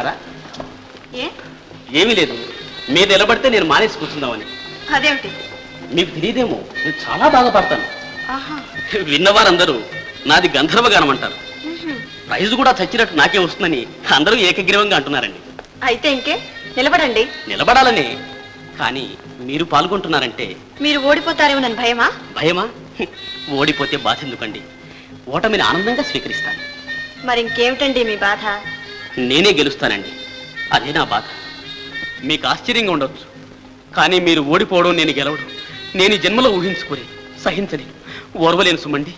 కూర్చుంటారా? ఏ ఏమీ లేదు, మీరు నిలబడితే నేను మానేసి కూర్చుందామని. అదేమిటి? మీకు తెలియదేమో, నేను చాలా బాగా పాడతాను. ఆహా. విన్నవారందరూ నాది గంధర్వగానం అంటారు. ప్రైజ్ కూడా చచ్చినట్టు నాకే వస్తుందని అందరూ ఏకగ్రీవంగా అంటున్నారండి. అయితే ఇంకే నిలబడండి. నిలబడాలనే, కానీ మీరు పాల్గొంటున్నారంటే. మీరు ఓడిపోతారేమోనని భయమా? భయమా? ఓడిపోతే బాధ ఎందుకండి, ఓటమిని ఆనందంగా స్వీకరిస్తాను. మరి ఇంకేమిటండి మీ బాధ? నేనే గెలుస్తానండి, అదే నా బాధ. మీకు ఆశ్చర్యంగా ఉండొచ్చు, కానీ మీరు ఓడిపోవడం, నేను గెలవడం నేను ఈ జన్మలో ఊహించుకోలే, సహించలేను, ఓర్వలేను సుమండి.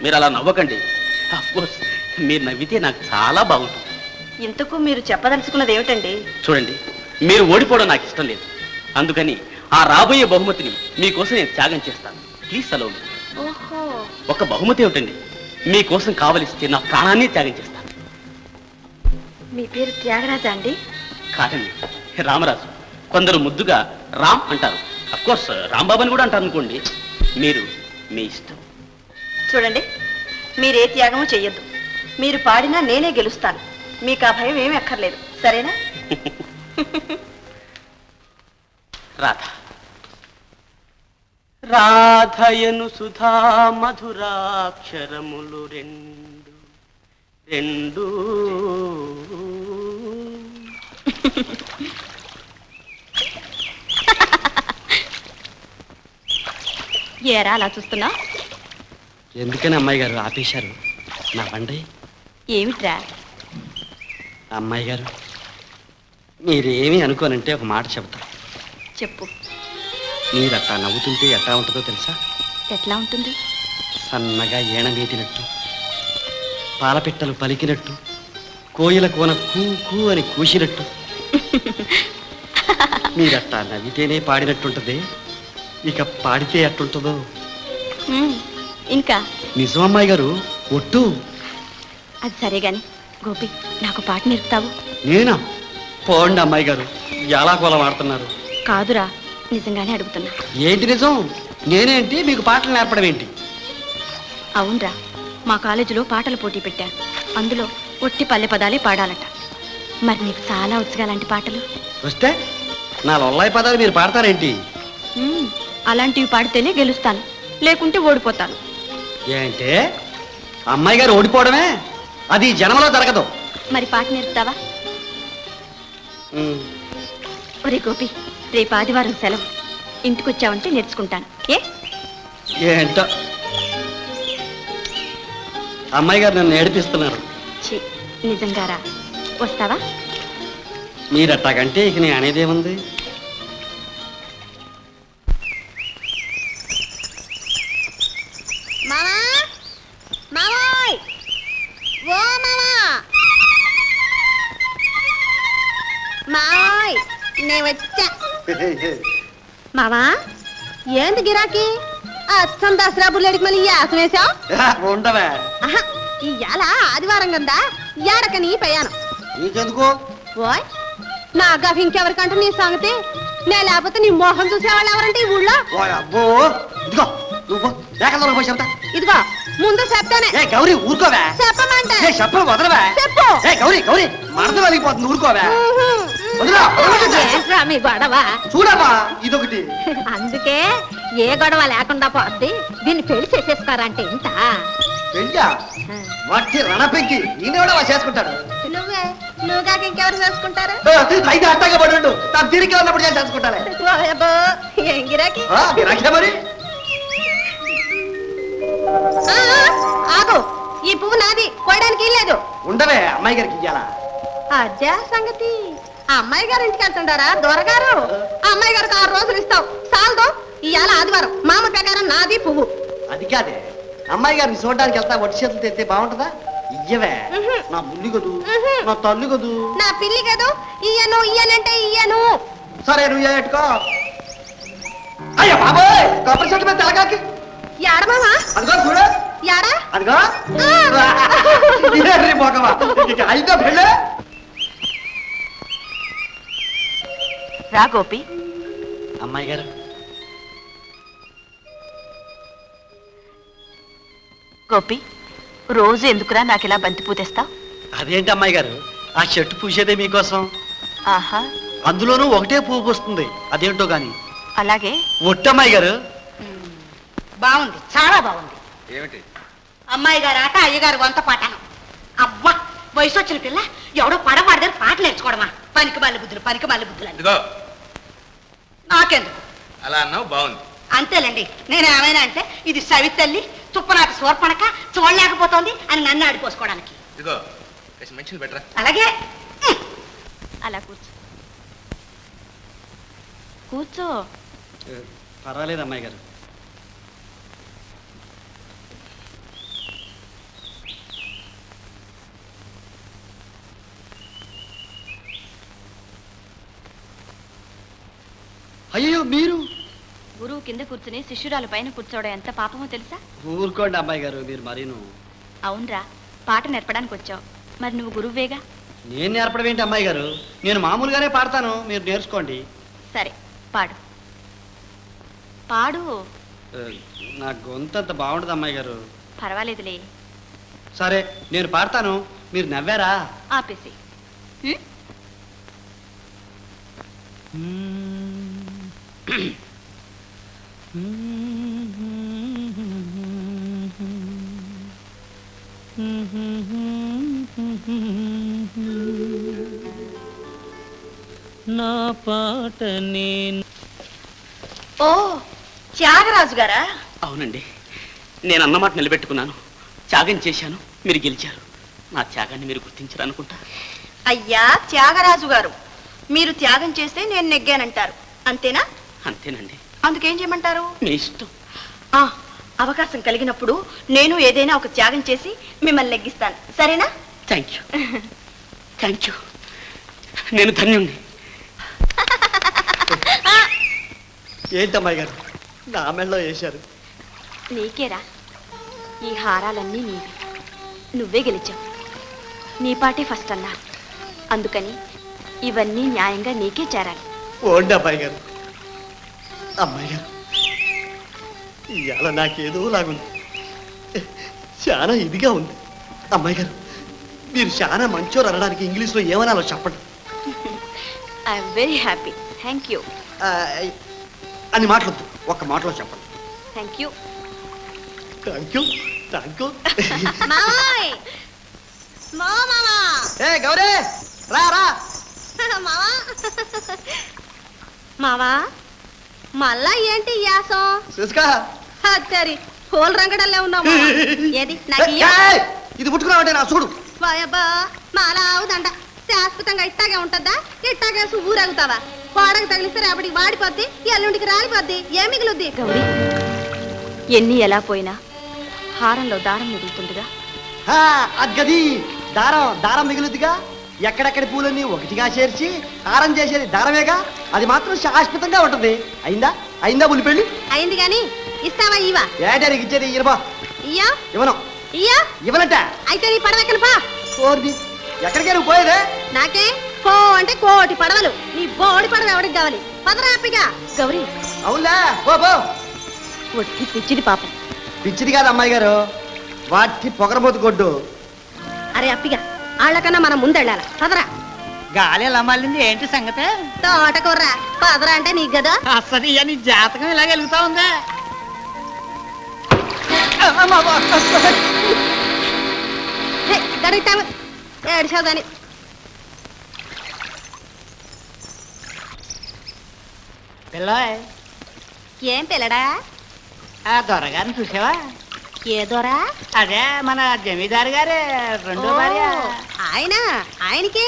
మీరు అలా నవ్వకండి. అఫ్కోర్స్ మీరు నవ్వితే నాకు చాలా బాగుంటుంది. ఇంతకు మీరు చెప్పదలుచుకున్నది ఏమిటండి? చూడండి, మీరు ఓడిపోవడం నాకు ఇష్టం లేదు, అందుకని ఆ రాబోయే బహుమతిని మీకోసం నేను త్యాగం చేస్తాను. Please allow me. ఓహో, ఒక బహుమతి ఏమిటండి, మీకోసం కావలిస్తే నా ప్రాణాన్ని త్యాగం చేస్తాను. మీ పేరు త్యాగరాజా అండి? కాదండి, రామరాజు. కొందరు ముద్దుగా రామ్ అంటారు. అఫ్కోర్స్ రాంబాబు అని కూడా అంటారు అనుకోండి. మీరు మీ ఇష్టం. చూడండి, మీరే త్యాగము చెయ్యొద్దు. మీరు పాడినా నేనే గెలుస్తాను. మీకు ఆ భయం ఏమీ అక్కర్లేదు, సరేనా? రాధ రాధయను సుధా మధురాక్షరములు రెండు రెండు. ఏరా అలా చూస్తున్నా? ఎందుకని అమ్మాయి గారు ఆపేశారు నా బండి? ఏమిట్రా? అమ్మాయి గారు, మీరేమీ అనుకోనంటే ఒక మాట చెబుతా. చెప్పు. మీరు అట్టా నవ్వుతుంటే ఎట్టా ఉంటుందో తెలుసా? ఎట్లా ఉంటుంది? సన్నగా ఏణమేటినట్టు, పాలపిట్టలు పలికినట్టు, కోయిల కోన కూ కూ అని కూసినట్టు. మీరట్టా నవ్వితేనే పాడినట్టుంటది, ఇక పాడితే ఎట్టుంటుందో. ఇంకా నిజం అమ్మాయి గారు, ఒట్టు. అది సరే గాని గోపి, నాకు పాట నేర్పుతావు? నేనా? పోండి అమ్మాయి గారు, ఎలా కోలం ఆడుతున్నారు. కాదురా, నిజంగానే అడుగుతున్నా. ఏంటి నిజం? నేనేంటి మీకు పాటలు నేర్పడం ఏంటి? అవునరా, మా కాలేజీలో పాటల పోటీ పెట్టారు. అందులో ఒట్టి పల్లె పదాలే పాడాలట. మరి నీకు చాలా వచ్చుగా అలాంటి పాటలు. వస్తే నా లొల్లాయి పదాలు మీరు పాడతారేంటి? అలాంటివి పాడితేనే గెలుస్తాను, లేకుంటే ఓడిపోతాను. ఏంటే అమ్మాయి గారు ఓడిపోవడమే? అది జన్మలో జరగదు. మరి పాట నేర్పుతావా? ఒరే గోపి, రేపు ఆదివారం సెలవు, ఇంటికి వచ్చావంటే నేర్చుకుంటాను. ఏంటో అమ్మాయి గారు నన్ను ఏడిపిస్తున్నారు. నిజంగారా? వస్తావా? మీరట్టాకంటే ఇక నేను అనేదేముంది. మావా, ఏంది గిరాకీ? అచ్చం దసరా బుల్లెడికి మళ్ళీ యాసం వేసావు. ఉండవే, ఇవాళ ఆదివారం కదా, ఏడకని ప్రయాణం. నీకెందుకు? ఓయ్, నా గఫ్ ఇంకెవరికంటే నీ సంగతి. నే లేకపోతే నీ మోహం చూసేవాళ్ళు ఎవరంటే ఈ ఊళ్ళో. అబ్బో, ఇదిగో నువ్వు పోయి చెప్తా. ఇదిగో ముందు చెప్తానే. గౌరీ ఊరుకోవా? చెప్పమంటే చెప్పలు వదలవా? చెప్పు. గౌరీ గౌరీ, మరద వలిగిపోతుంది, ఊరుకోవా? మీ గొడవ చూడమ్మా, ఇదొకటి. అందుకే ఏ గొడవ లేకుండా పోద్ది. దీన్ని పెళ్లి చేసేసుకోరంటే ఇంత పెళ్ళా? వాటి రణపెంకి ఈయన కూడా చేసుకుంటాడు. నువ్వు కాక ఇంకెవరు చేసుకుంటారు? అయితే అట్టగా పడి ఉండు, తను తిరిగి ఉన్నప్పుడు చేసుకుంటాను. ఏం గిరాకీ? మరి ఆగు, ఈ పువ్వు నాది, కోయడానికి లేదు. ఉండవే, అమ్మాయి గారికి ఇయ్యాలా? అదే సంగతి. అమ్మాయి గారు ఇంటికి వెళ్తుంటారా దొరగారు? అమ్మాయి గారికి 6 రోజులు ఇస్తావు, చాలదు. ఇవాళ ఆదివారం, మామ ప్రకారం నాది పువ్వు. అది కాదే, అమ్మాయి గారిని చూడడానికి వెళ్తా, ఒట్టి చేతులు తెస్తే బాగుంటుందా? ఇయ్యవే, నా బుల్లి కదూ, నా తల్లి కదూ, నా పిల్లి కదూ. ఇయ్యను ఇయ్యనంటే ఇయ్యను. సరే నువ్వు ఎట్టుకో. అయ్యా బాబోయ్, కొబ్బరి చెట్టు మీద తెలగాకి. యాడమామా? అదిగో చూడు. యాడా? అదిగో. అయితే పెళ్ళే. రా గోపి. అమ్మాయి గారు, గోపి, రోజు ఎందుకురా నాకు ఇలా బంతి పూతేస్తావు? అదేంటి అమ్మాయి గారు, ఆ చెట్టు పూసేదే మీకోసం. ఆహా, అందులోనూ ఒకటే పువ్వు పూస్తుంది, అదేంటో గాని. అలాగే. ఒట్టమ్మాయి గారు. బాగుంది, చాలా బాగుంది. ఏమిటి? అమ్మాయి గారు ఆట, అయ్యగారు వంత పాటను. అబ్బా, వయసు వచ్చిన పిల్ల ఎవడో పడవాడి దగ్గర పాటలు నేర్చుకోవడమా? పనికి మళ్ళీ బుద్ధులు, పనికి మళ్ళీ బుద్ధులు అని. ఇదిగో నాకెందుకు? అలా అన్నావు, బాగుంది. అంతేలేండి, నేను ఏమైనా అంటే ఇది సవితల్లి తుప్పనాటి సోర్పణక చూడలేకపోతోంది అని నన్ను ఆడిపోసుకోవడానికి. ఇదిగో మంచిని బెటరా. అలాగే. అలా కూర్చో. కూర్చో. పర్వాలేదు అమ్మాయి గారు. అయ్యో మీరు? గురువు కింద కూర్చుని శిష్యురాలు పైన కూర్చోవడం ఎంత పాపమో తెలుసా? ఊరుకోండి అమ్మాయి గారు, మీరు మరీను. అవునరా, పాట నేర్పడానికి వచ్చావు, మరి నువ్వు గురువేగా. నేను నేర్పడం ఏంటి అమ్మాయి గారు, నేను మామూలుగానే పాడతాను, మీరు నేర్చుకోండి. సరే పాడు. పాడు. నా గొంతు అంత బాగుండదు అమ్మాయి గారు. పర్వాలేదులే. సరే నేను పాడతాను, మీరు నవ్వారా? ఆపేసి. నా పాట నేను. ఓ, త్యాగరాజు గారా? అవునండి, నేను అన్నమాట నిలబెట్టుకున్నాను, త్యాగం చేశాను, మీరు గెలిచారు. నా త్యాగాన్ని మీరు గుర్తించరు అనుకుంటా. అయ్యా త్యాగరాజు గారు, మీరు త్యాగం చేస్తే నేను నెగ్గానంటారు, అంతేనా? అంతేనండి. అందుకేం చేయమంటారు? మీ ఇష్టం. అవకాశం కలిగినప్పుడు నేను ఏదైనా ఒక త్యాగం చేసి మిమ్మల్ని నెగ్గిస్తాను, సరేనా? Thank you, thank you. నేను ధన్యుణ్ణి. ఏంటమ్మాయి గారు నా మెళ్ళలో వేశారు? నీకేరా, ఈ హారాలన్నీ నీవి, నువ్వే గెలిచావు. నీ పాటే ఫస్ట్ అన్నా, అందుకని ఇవన్నీ న్యాయంగా నీకే చేరాలి. ఓండి అబ్బాయి గారు. అమ్మాయి గారు, ఇవాళ నాకేదో లాగుంది, చాలా ఇదిగా ఉంది. అమ్మాయి గారు, మీరు చాలా మంచోరు అనడానికి ఇంగ్లీష్లో ఏమనాలో చెప్పండి. I'm very happy, thank you. అని మాట్లాడద్దు, ఒక్క మాటలో చెప్పండి. Thank you. Thank you, thank you. మావయ్, మావా, ఏ గౌరీ, రా రా. మావా, మావా, మళ్ళా ఏంటి యాసం? చూసుకో. సరి హోల్ రంగడల్లే ఉన్నావు మావా. ఏది నాకు ఇయ్య? ఇది పుట్టుకున్నావంటే నా చూడు. వాయబ్బా, మాలా అవుదంట. శాశ్వతంగా ఇట్టాగే ఉంటుందా? ఇట్టాగే ఊరగుతావా? వాడకు తగిలిస్తే రేపటికి వాడిపోద్ది, ఎల్లుండికి రాలిపోద్ది, ఏం మిగులుద్ది? గౌరీ, ఎన్ని ఎలా పోయినా హారంలో దారం మిగులుతుందిగా. అద్గది దారం, దారం మిగులుద్దిగా. ఎక్కడెక్కడి పూలన్నీ ఒకటిగా చేర్చి హారం చేసేది దారమేగా, అది మాత్రం శాశ్వతంగా ఉంటుంది. అయిందా? అయిందా పులి పెళ్ళి? అయింది గాని ఇస్తావా? ఇవా ఏటానికి ఇచ్చేది? ఇరబా. ఇయ్యా ఇవ్వను. ఇయ్యా ఇవ్వనంట. అయితే నీ పడవెక్కను పా. కోరిది ఎక్కడికే నువ్వు పోయేదే? నాకే కో అంటే కోటి పడవలు, నీ బోడి పడవ ఎవరికి కావాలి? పదరాపిగా. గౌరీ, అవునులే, పో పో. ఒట్టి పిచ్చిది పాపం. పిచ్చిది కాదు అమ్మాయి గారు, వాటి పొగరబోతు కొడ్డు. అరే అప్పిగా, వాళ్ళకన్నా మనం ముందెళ్ళాల. పదరా. గాలి ఎలా మళ్ళింది, ఏంటి సంగతి? తోటకూర్రా, పదరా అంటే నీకు కదా. అసలు ఇక నీ జాతకం ఇలా వెలుగుతా ఉందా? ఏడ్చావుదాని. పిల్లాయ్, ఏం పిల్లడా? ఆ దొరగారిని చూసావా? ఏ దొరా? అదే మన జమీదారు గారే రెండో భార్య. ఆయన ఆయనకి